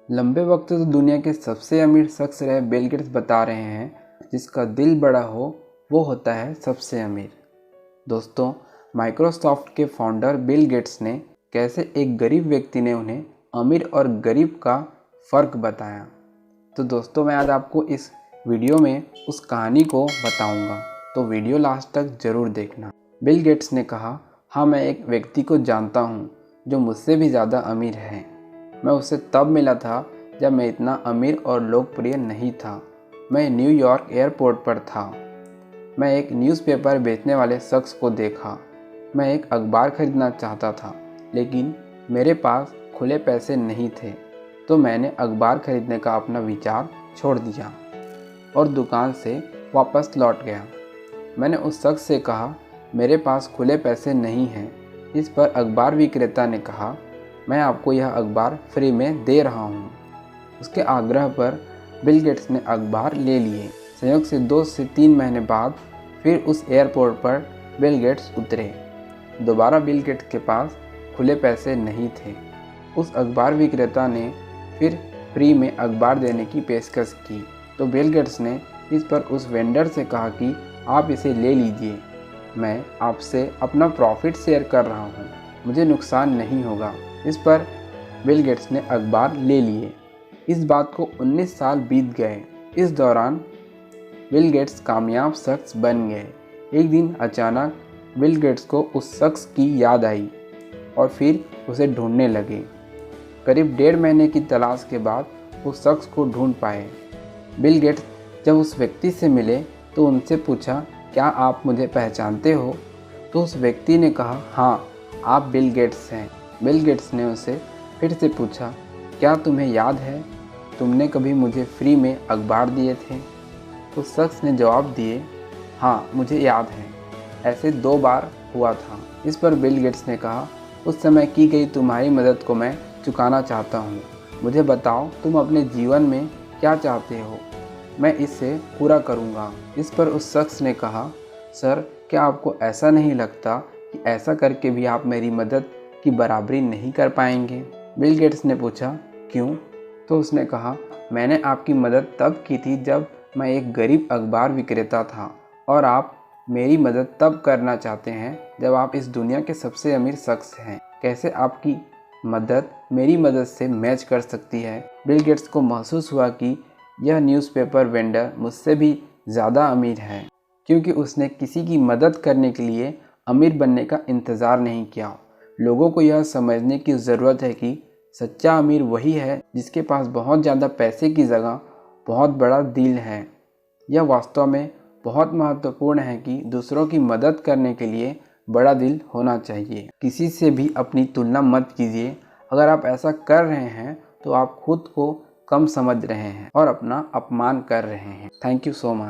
लंबे वक्त से दुनिया के सबसे अमीर शख्स रहे बिल गेट्स बता रहे हैं, जिसका दिल बड़ा हो वो होता है सबसे अमीर। दोस्तों, माइक्रोसॉफ्ट के फाउंडर बिल गेट्स ने कैसे एक गरीब व्यक्ति ने उन्हें अमीर और गरीब का फ़र्क बताया। तो दोस्तों, मैं आज आपको इस वीडियो में उस कहानी को बताऊंगा, तो वीडियो लास्ट तक ज़रूर देखना। बिल गेट्स ने कहा, हाँ, मैं एक व्यक्ति को जानता हूँ जो मुझसे भी ज़्यादा अमीर है। मैं उससे तब मिला था जब मैं इतना अमीर और लोकप्रिय नहीं था। मैं न्यूयॉर्क एयरपोर्ट पर था। मैं एक न्यूज़पेपर बेचने वाले शख्स को देखा। मैं एक अखबार खरीदना चाहता था, लेकिन मेरे पास खुले पैसे नहीं थे, तो मैंने अखबार खरीदने का अपना विचार छोड़ दिया और दुकान से वापस लौट गया। मैंने उस शख्स से कहा, मेरे पास खुले पैसे नहीं हैं। इस पर अखबार विक्रेता ने कहा, मैं आपको यह अखबार फ्री में दे रहा हूँ। उसके आग्रह पर बिल गेट्स ने अखबार ले लिए। संयोग से 2 से 3 महीने बाद फिर उस एयरपोर्ट पर बिल गेट्स उतरे। दोबारा बिल गेट्स के पास खुले पैसे नहीं थे। उस अखबार विक्रेता ने फिर फ्री में अखबार देने की पेशकश की, तो बिल गेट्स ने इस पर उस वेंडर से कहा कि आप इसे ले लीजिए, मैं आपसे अपना प्रॉफिट शेयर कर रहा हूँ, मुझे नुकसान नहीं होगा। इस पर बिल गेट्स ने अखबार ले लिए। इस बात को 19 साल बीत गए। इस दौरान बिल गेट्स कामयाब शख्स बन गए। एक दिन अचानक बिल गेट्स को उस शख्स की याद आई और फिर उसे ढूंढने लगे। करीब 1.5 महीने की तलाश के बाद उस शख्स को ढूंढ पाए। बिल गेट्स जब उस व्यक्ति से मिले तो उनसे पूछा, क्या आप मुझे पहचानते हो? तो उस व्यक्ति ने कहा, हाँ, आप बिल गेट्स हैं। बिल गेट्स ने उसे फिर से पूछा, क्या तुम्हें याद है, तुमने कभी मुझे फ्री में अखबार दिए थे? उस शख्स ने जवाब दिए, हाँ, मुझे याद है, ऐसे 2 बार हुआ था। इस पर बिल गेट्स ने कहा, उस समय की गई तुम्हारी मदद को मैं चुकाना चाहता हूँ। मुझे बताओ, तुम अपने जीवन में क्या चाहते हो, मैं इससे पूरा करूँगा। इस पर उस शख्स ने कहा, सर, क्या आपको ऐसा नहीं लगता कि ऐसा करके भी आप मेरी मदद की बराबरी नहीं कर पाएंगे? बिल गेट्स ने पूछा, क्यों? तो उसने कहा, मैंने आपकी मदद तब की थी जब मैं एक गरीब अखबार विक्रेता था, और आप मेरी मदद तब करना चाहते हैं जब आप इस दुनिया के सबसे अमीर शख्स हैं। कैसे आपकी मदद मेरी मदद से मैच कर सकती है? बिल गेट्स को महसूस हुआ कि यह न्यूज़पेपर वेंडर मुझसे भी ज़्यादा अमीर है, क्योंकि उसने किसी की मदद करने के लिए अमीर बनने का इंतज़ार नहीं किया। लोगों को यह समझने की ज़रूरत है कि सच्चा अमीर वही है जिसके पास बहुत ज़्यादा पैसे की जगह बहुत बड़ा दिल है। यह वास्तव में बहुत महत्वपूर्ण है कि दूसरों की मदद करने के लिए बड़ा दिल होना चाहिए। किसी से भी अपनी तुलना मत कीजिए। अगर आप ऐसा कर रहे हैं तो आप खुद को कम समझ रहे हैं और अपना अपमान कर रहे हैं। Thank you so much.